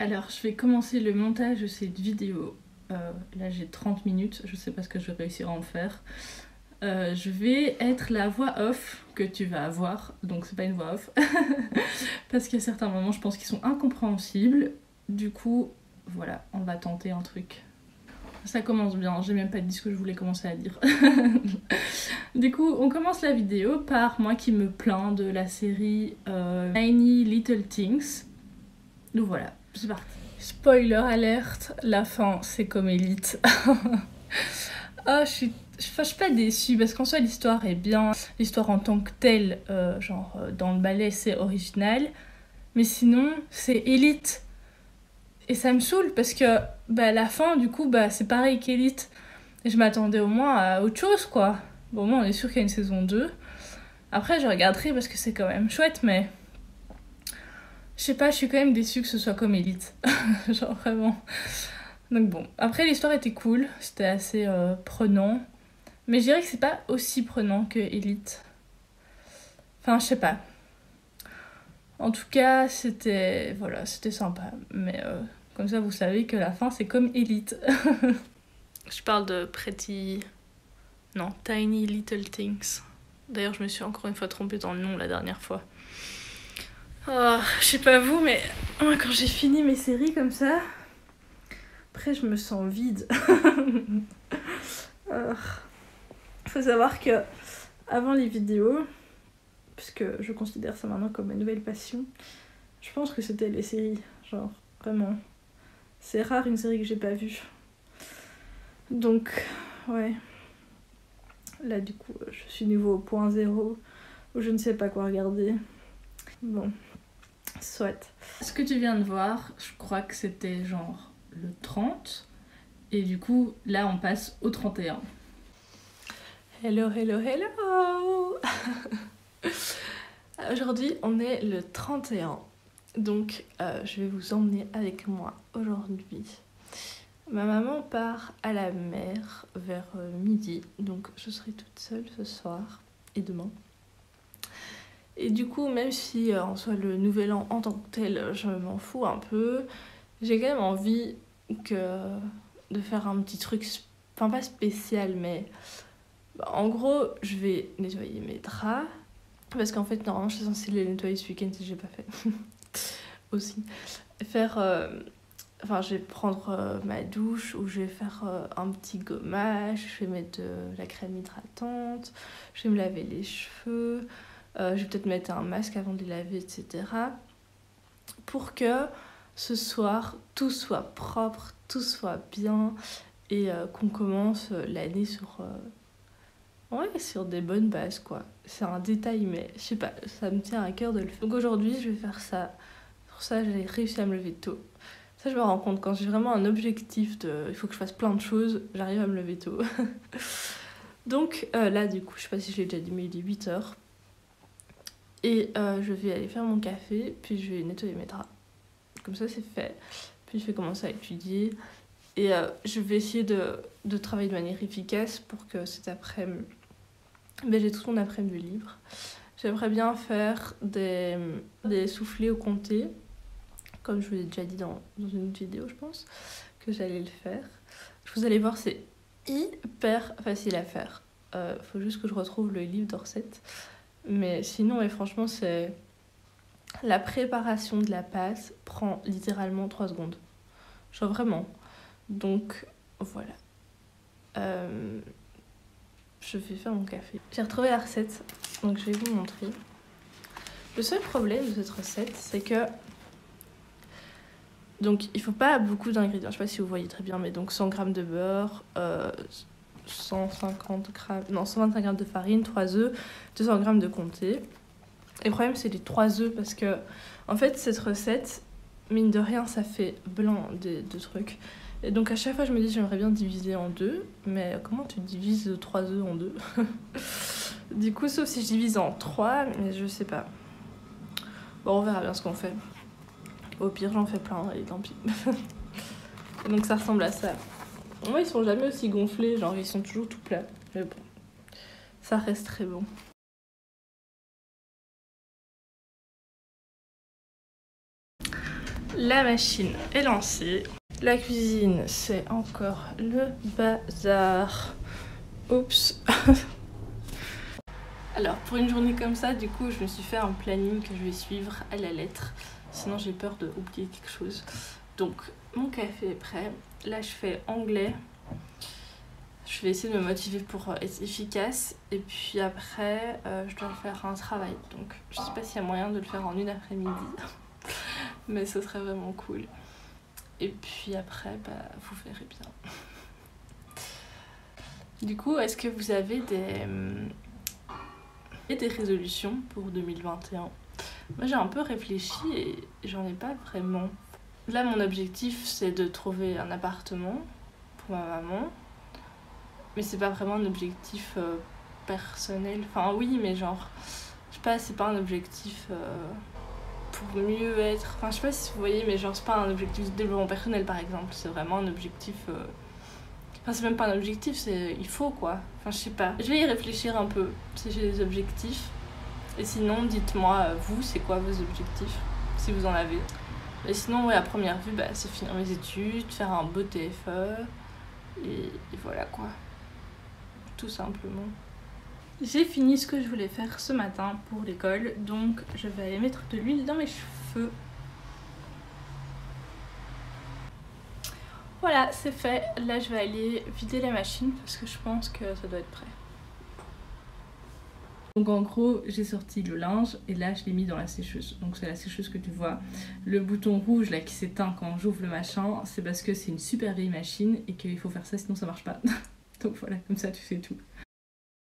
Alors, je vais commencer le montage de cette vidéo. Là, j'ai 30 minutes, je sais pas ce que je vais réussir à en faire. Je vais être la voix off que tu vas avoir, donc c'est pas une voix off. Parce qu'il y a certains moments, je pense qu'ils sont incompréhensibles. Du coup, voilà, on va tenter un truc. Ça commence bien, j'ai même pas dit ce que je voulais commencer à dire. Du coup, on commence la vidéo par moi qui me plains de la série Tiny Little Things. Donc voilà, c'est parti. Spoiler alerte, la fin c'est comme Elite. Ah, je suis pas déçue parce qu'en soi l'histoire est bien. L'histoire en tant que telle, dans le ballet c'est original. Mais sinon c'est Elite. Et ça me saoule parce que la fin du coup c'est pareil qu'Elite. Et je m'attendais au moins à autre chose quoi. Bon, au moins on est sûr qu'il y a une saison 2. Après je regarderai parce que c'est quand même chouette, mais je sais pas, je suis quand même déçue que ce soit comme Elite. Genre vraiment. Donc bon, après l'histoire était cool, c'était assez prenant. Mais je dirais que c'est pas aussi prenant que Elite. Enfin, je sais pas. En tout cas, c'était sympa. Mais comme ça, vous savez que la fin, c'est comme Elite. Je parle de Tiny Little Things. D'ailleurs, je me suis encore une fois trompée dans le nom la dernière fois. Oh, je sais pas vous, mais moi, quand j'ai fini mes séries comme ça, après, je me sens vide. Faut savoir que avant les vidéos, puisque je considère ça maintenant comme ma nouvelle passion, je pense que c'était les séries, genre vraiment. C'est rare une série que j'ai pas vue. Donc, ouais. Là, du coup, je suis niveau au point zéro, où je ne sais pas quoi regarder. Bon, soit. Ce que tu viens de voir, je crois que c'était genre le 30. Et du coup, là, on passe au 31. Hello, hello, hello. Aujourd'hui, on est le 31. Donc, je vais vous emmener avec moi aujourd'hui. Ma maman part à la mer vers midi. Donc, je serai toute seule ce soir et demain. Et du coup, même si en soi le nouvel an en tant que tel, je m'en fous un peu, j'ai quand même envie de faire un petit truc, enfin pas spécial, mais en gros, je vais nettoyer mes draps. Parce qu'en fait, normalement, je suis censée les nettoyer ce week-end si j'ai pas fait. Aussi. Je vais prendre ma douche où je vais faire un petit gommage, je vais mettre de la crème hydratante, je vais me laver les cheveux, je vais peut-être mettre un masque avant de les laver, etc. Pour que ce soir, tout soit propre, tout soit bien et qu'on commence l'année sur des bonnes bases, quoi. C'est un détail, mais je sais pas, ça me tient à cœur de le faire. Donc aujourd'hui, je vais faire ça. Pour ça, j'ai réussi à me lever tôt. Ça, je me rends compte, quand j'ai vraiment un objectif il faut que je fasse plein de choses, j'arrive à me lever tôt. Donc là, du coup, je sais pas si je l'ai déjà dit, mais il est 8h. Et je vais aller faire mon café, puis je vais nettoyer mes draps. Comme ça, c'est fait. Puis je vais commencer à étudier. Et je vais essayer de travailler de manière efficace pour que cet après-midi... j'ai tout mon après-midi libre. J'aimerais bien faire des soufflets au comté. Comme je vous l'ai déjà dit dans une autre vidéo, je pense, que j'allais le faire. Vous allez voir, c'est hyper facile à faire. Faut juste que je retrouve le livre de recettes. Mais sinon, franchement, c'est... La préparation de la pâte prend littéralement 3 secondes. Genre vraiment. Donc, voilà. Je vais faire mon café. J'ai retrouvé la recette, donc je vais vous montrer. Le seul problème de cette recette, c'est que... Donc, il faut pas beaucoup d'ingrédients. Je sais pas si vous voyez très bien, mais donc 100 g de beurre, 125 g de farine, 3 œufs, 200 g de comté. Et le problème, c'est les 3 œufs parce que, en fait, cette recette, mine de rien, ça fait blanc de trucs. Et donc, à chaque fois, je me dis, j'aimerais bien diviser en 2. Mais comment tu divises 3 œufs en 2? Du coup, sauf si je divise en 3, mais je sais pas. Bon, on verra bien ce qu'on fait. Au pire, j'en fais plein et tant pis. Et donc ça ressemble à ça. Moi, ils sont jamais aussi gonflés, genre ils sont toujours tout plats. Mais bon, ça reste très bon. La machine est lancée. La cuisine, c'est encore le bazar. Oups. Alors, pour une journée comme ça, du coup, je me suis fait un planning que je vais suivre à la lettre. Sinon, j'ai peur d'oublier quelque chose. Donc, mon café est prêt. Là, je fais anglais. Je vais essayer de me motiver pour être efficace. Et puis après, je dois faire un travail. Donc, je sais pas s'il y a moyen de le faire en une après-midi. Mais ce serait vraiment cool. Et puis après, vous verrez bien. Du coup, est-ce que vous avez des résolutions pour 2021? Moi, j'ai un peu réfléchi et j'en ai pas vraiment. Là, mon objectif, c'est de trouver un appartement pour ma maman. Mais c'est pas vraiment un objectif personnel. Enfin, oui, mais genre, je sais pas, c'est pas un objectif pour mieux être. Enfin, je sais pas si vous voyez, mais genre, c'est pas un objectif de développement personnel, par exemple. C'est vraiment un objectif. Enfin, c'est même pas un objectif, c'est il faut quoi. Enfin, je sais pas. Je vais y réfléchir un peu si j'ai des objectifs. Et sinon, dites-moi, vous, c'est quoi vos objectifs, si vous en avez. Et sinon, ouais, à première vue, c'est finir mes études, faire un beau TFE. Et voilà quoi. Tout simplement. J'ai fini ce que je voulais faire ce matin pour l'école, donc je vais aller mettre de l'huile dans mes cheveux. Voilà, c'est fait. Là, je vais aller vider la machine parce que je pense que ça doit être prêt. Donc en gros, j'ai sorti le linge et là, je l'ai mis dans la sécheuse. Donc c'est la sécheuse que tu vois. Le bouton rouge là qui s'éteint quand j'ouvre le machin, c'est parce que c'est une super vieille machine et qu'il faut faire ça sinon ça marche pas. Donc voilà, comme ça tu sais tout.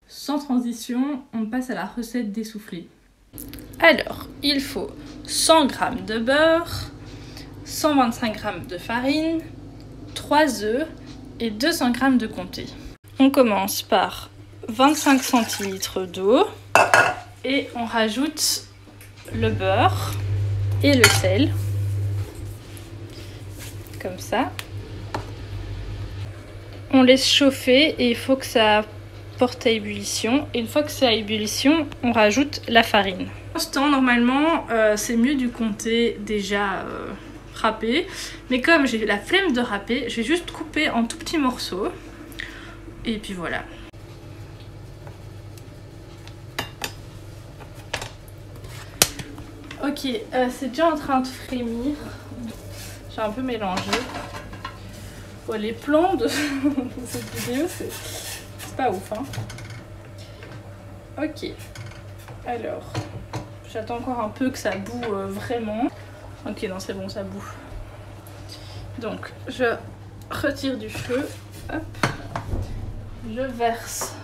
Sans transition, on passe à la recette des soufflés. Alors, il faut 100 g de beurre, 125 g de farine, 3 œufs et 200 g de comté. On commence par 25 centilitres d'eau et on rajoute le beurre et le sel. Comme ça. On laisse chauffer et il faut que ça porte à ébullition. Et une fois que c'est à ébullition, on rajoute la farine. Pour ce temps, normalement, c'est mieux du comté déjà râpé. Mais comme j'ai la flemme de râper, je vais juste couper en tout petits morceaux. Et puis voilà. Ok, c'est déjà en train de frémir. J'ai un peu mélangé. Bon, les plans de cette vidéo, c'est pas ouf, hein. Ok. Alors, j'attends encore un peu que ça boue vraiment. Ok, non, c'est bon, ça boue. Donc, je retire du feu. Hop. Je verse.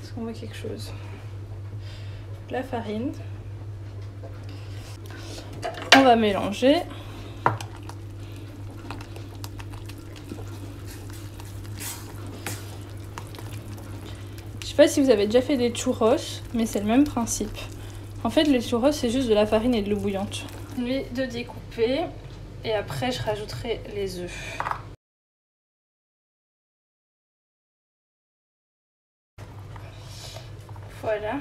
Est-ce qu'on voit quelque chose? La farine. On va mélanger. Je sais pas si vous avez déjà fait des churros, mais c'est le même principe. En fait, les churros, c'est juste de la farine et de l'eau bouillante. Je vais de découper et après je rajouterai les œufs. Voilà.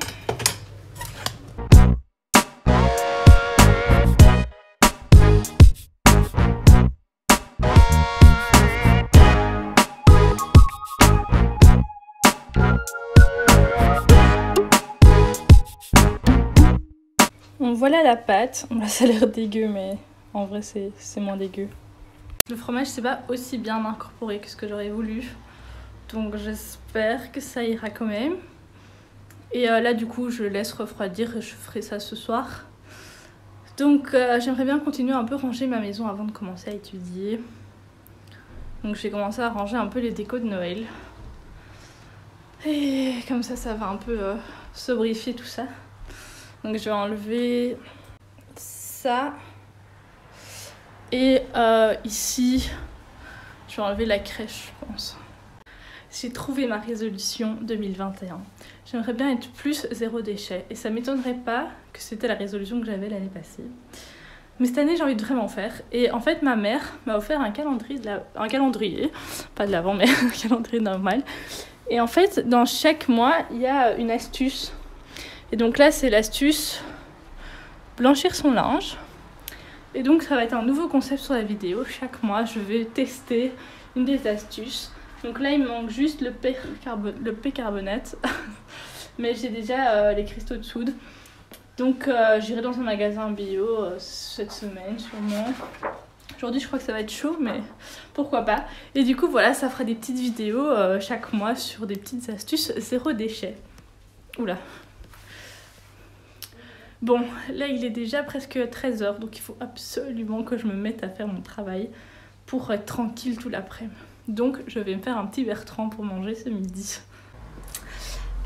Donc voilà la pâte. Là, ça a l'air dégueu, mais en vrai c'est moins dégueu. Le fromage c'est pas aussi bien incorporé que ce que j'aurais voulu. Donc j'espère que ça ira quand même. Et là du coup je laisse refroidir et je ferai ça ce soir. Donc j'aimerais bien continuer un peu ranger ma maison avant de commencer à étudier. Donc j'ai commencé à ranger un peu les décos de Noël. Et comme ça va un peu sobrifier tout ça. Donc je vais enlever ça. Et ici, je vais enlever la crèche, je pense. J'ai trouvé ma résolution 2021. J'aimerais bien être plus zéro déchet. Et ça m'étonnerait pas que c'était la résolution que j'avais l'année passée. Mais cette année, j'ai envie de vraiment faire. Et en fait, ma mère m'a offert un calendrier, pas de l'avant, mais un calendrier normal. Et en fait, dans chaque mois, il y a une astuce. Et donc là, c'est l'astuce blanchir son linge. Et donc ça va être un nouveau concept sur la vidéo. Chaque mois je vais tester une des astuces. Donc là il me manque juste le percarbonate. Mais j'ai déjà les cristaux de soude. Donc j'irai dans un magasin bio cette semaine sûrement. Aujourd'hui je crois que ça va être chaud mais pourquoi pas. Et du coup voilà, ça fera des petites vidéos chaque mois sur des petites astuces zéro déchet. Oula. Bon, là il est déjà presque 13h, donc il faut absolument que je me mette à faire mon travail pour être tranquille tout l'après-midi. Donc je vais me faire un petit Bertrand pour manger ce midi.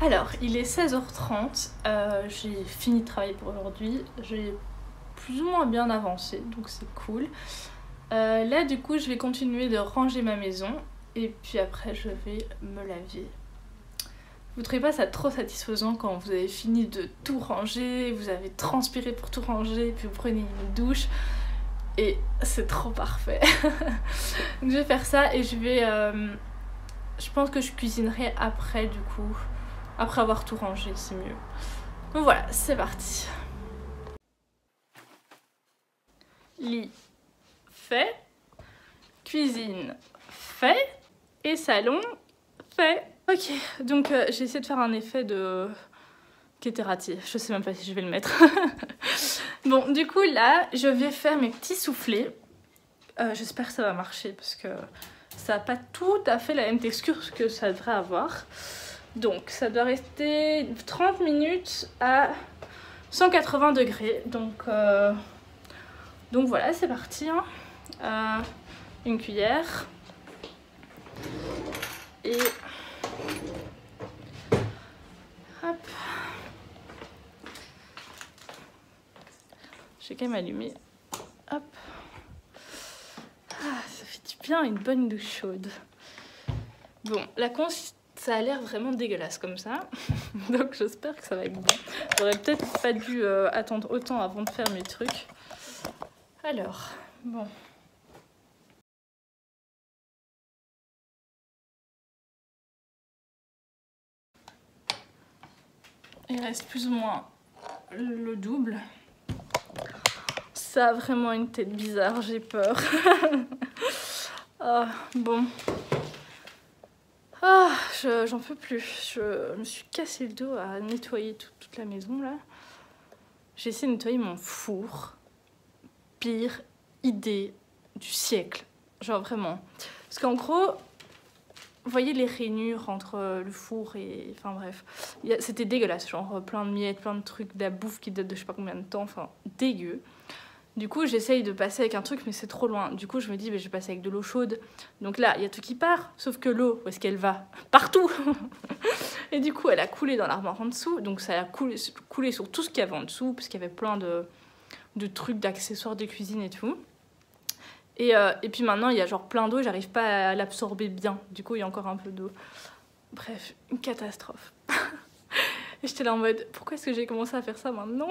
Alors, il est 16h30, j'ai fini de travailler pour aujourd'hui, j'ai plus ou moins bien avancé, donc c'est cool. Là du coup je vais continuer de ranger ma maison et puis après je vais me laver. Vous trouvez pas ça trop satisfaisant quand vous avez fini de tout ranger, vous avez transpiré pour tout ranger, puis vous prenez une douche et c'est trop parfait. Donc je vais faire ça et je vais... je pense que je cuisinerai après du coup, après avoir tout rangé, c'est mieux. Donc voilà, c'est parti. Lit fait, cuisine fait et salon fait. Ok, donc j'ai essayé de faire un effet de Kéterati, je sais même pas si je vais le mettre. Bon, du coup là, je vais faire mes petits soufflets. J'espère que ça va marcher parce que ça n'a pas tout à fait la même texture que ça devrait avoir. Donc ça doit rester 30 minutes à 180 degrés. Donc voilà, c'est parti. Hein. Une cuillère. Et... hop. J'ai quand même allumé. Hop. Ah, ça fait du bien une bonne douche chaude. Bon, la consistance, ça a l'air vraiment dégueulasse comme ça. Donc j'espère que ça va être bon. J'aurais peut-être pas dû attendre autant avant de faire mes trucs. Alors, bon. Il reste plus ou moins le double. Ça a vraiment une tête bizarre, j'ai peur. Bon. J'en peux plus. Je me suis cassé le dos à nettoyer toute la maison là. J'ai essayé de nettoyer mon four. Pire idée du siècle. Genre vraiment. Parce qu'en gros, vous voyez les rainures entre le four et... enfin bref. C'était dégueulasse. Genre plein de miettes, plein de trucs, de la bouffe qui date de je sais pas combien de temps. Enfin, dégueu. Du coup, j'essaye de passer avec un truc, mais c'est trop loin. Du coup, je me dis, je vais passer avec de l'eau chaude. Donc là, il y a tout qui part. Sauf que l'eau, où est-ce qu'elle va? Partout. Et du coup, elle a coulé dans l'armoire en dessous. Donc ça a coulé sur tout ce qu'il y avait en dessous. Parce qu'il y avait plein de trucs, d'accessoires de cuisine et tout. Et puis maintenant, il y a genre plein d'eau. J'arrive pas à l'absorber bien. Du coup, il y a encore un peu d'eau. Bref, une catastrophe. Et j'étais là en mode, pourquoi est-ce que j'ai commencé à faire ça maintenant?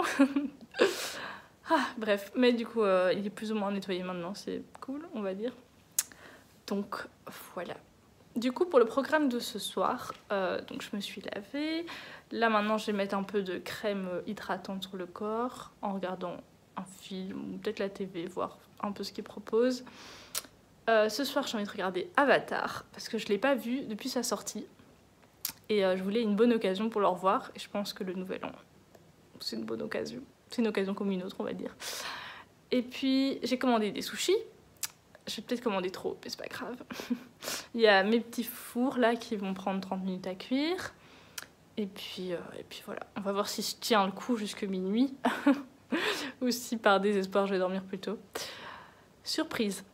Bref, mais du coup, il est plus ou moins nettoyé maintenant, c'est cool, on va dire. Donc, voilà. Du coup, pour le programme de ce soir, donc je me suis lavée. Là, maintenant, je vais mettre un peu de crème hydratante sur le corps en regardant un film ou peut-être la TV, voir un peu ce qu'ils proposent. Ce soir, j'ai envie de regarder Avatar parce que je ne l'ai pas vu depuis sa sortie. Et je voulais une bonne occasion pour le revoir. Et je pense que le Nouvel An, c'est une bonne occasion. C'est une occasion comme une autre, on va dire. Et puis, j'ai commandé des sushis. Je vais peut-être commander trop, mais c'est pas grave. Il y a mes petits fours là qui vont prendre 30 minutes à cuire. Et puis voilà. On va voir si je tiens le coup jusque minuit. Ou si par désespoir je vais dormir plus tôt. Surprise.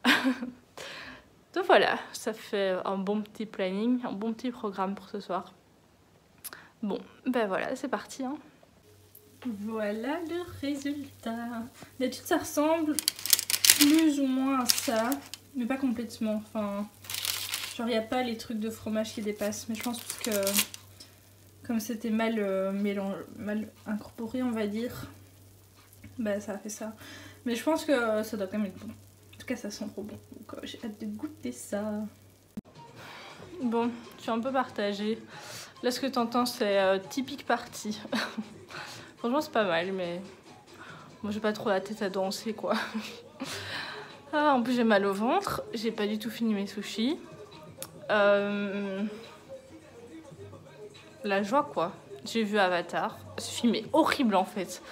Donc voilà, ça fait un bon petit planning, un bon petit programme pour ce soir. Bon, ben voilà, c'est parti. Hein. Voilà le résultat. D'habitude ça ressemble plus ou moins à ça, mais pas complètement. Enfin, genre il n'y a pas les trucs de fromage qui dépassent, mais je pense que comme c'était mal incorporé, on va dire, bah ça a fait ça. Mais je pense que ça doit quand même être bon. En tout cas ça sent trop bon, donc j'ai hâte de goûter ça. Bon, je suis un peu partagée. Là ce que tu entends c'est typique party. Franchement c'est pas mal, mais moi j'ai pas trop la tête à danser quoi. Ah, en plus j'ai mal au ventre, j'ai pas du tout fini mes sushis. La joie quoi. J'ai vu Avatar. Ce film est horrible en fait.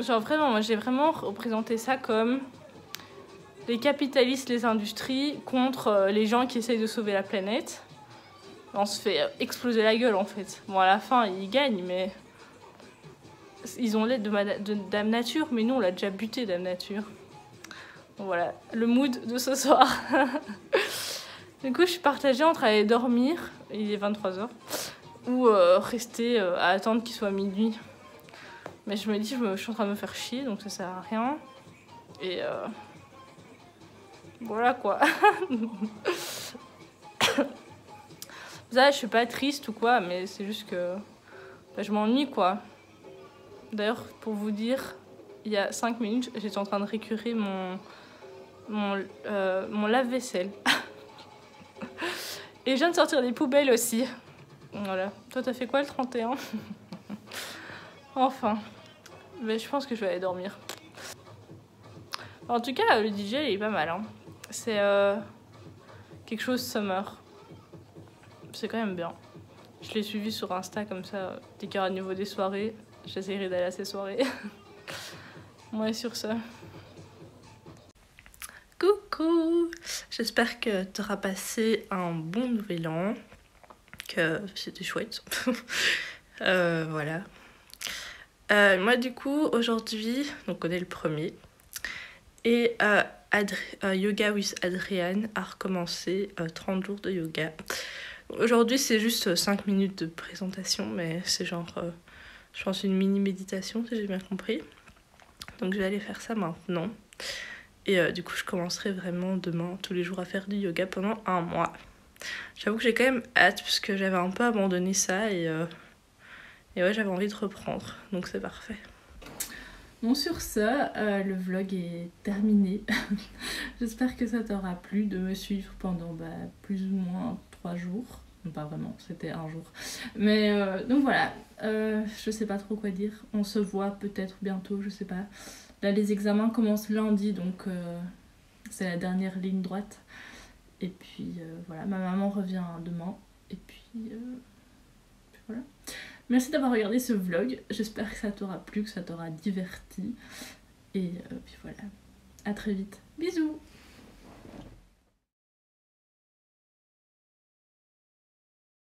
Genre vraiment, moi j'ai vraiment représenté ça comme les capitalistes, les industries contre les gens qui essayent de sauver la planète. On se fait exploser la gueule en fait. Bon à la fin ils gagnent mais ils ont l'aide de Dame Nature, mais nous on l'a déjà buté Dame Nature. Voilà, le mood de ce soir. Du coup je suis partagée entre aller dormir, il est 23h, ou rester à attendre qu'il soit minuit. Mais je me dis, je suis en train de me faire chier, donc ça sert à rien. Et voilà quoi. Ça, je suis pas triste ou quoi, mais c'est juste que je m'ennuie quoi. D'ailleurs, pour vous dire, il y a 5 minutes, j'étais en train de récurer mon lave-vaisselle. Et je viens de sortir des poubelles aussi. Voilà. Toi, t'as fait quoi le 31? Enfin. Mais je pense que je vais aller dormir. En tout cas, le DJ, il est pas mal. Hein. C'est quelque chose summer. C'est quand même bien. Je l'ai suivi sur Insta comme ça, dès qu'il y aura de nouveau des soirées. J'essaierai d'aller à ces soirées. Ouais, sur ça. Coucou! J'espère que tu auras passé un bon nouvel an, que c'était chouette. Voilà. Moi, du coup, aujourd'hui, donc on est le 1er, et Yoga with Adrienne a recommencé 30 jours de yoga. Aujourd'hui, c'est juste 5 minutes de présentation, mais c'est genre, je pense, une mini-méditation, si j'ai bien compris. Donc, je vais aller faire ça maintenant. Et du coup, je commencerai vraiment demain, tous les jours, à faire du yoga pendant 1 mois. J'avoue que j'ai quand même hâte, parce que j'avais un peu abandonné ça, et ouais, j'avais envie de reprendre. Donc, c'est parfait. Bon, sur ça, le vlog est terminé. J'espère que ça t'aura plu de me suivre pendant plus ou moins 3 jours. Non, pas vraiment, c'était 1 jour. Mais donc voilà, je sais pas trop quoi dire. On se voit peut-être bientôt, je sais pas. Là, les examens commencent lundi, donc c'est la dernière ligne droite. Et puis voilà, ma maman revient demain. Et puis voilà. Merci d'avoir regardé ce vlog. J'espère que ça t'aura plu, que ça t'aura diverti. Et puis voilà, à très vite. Bisous!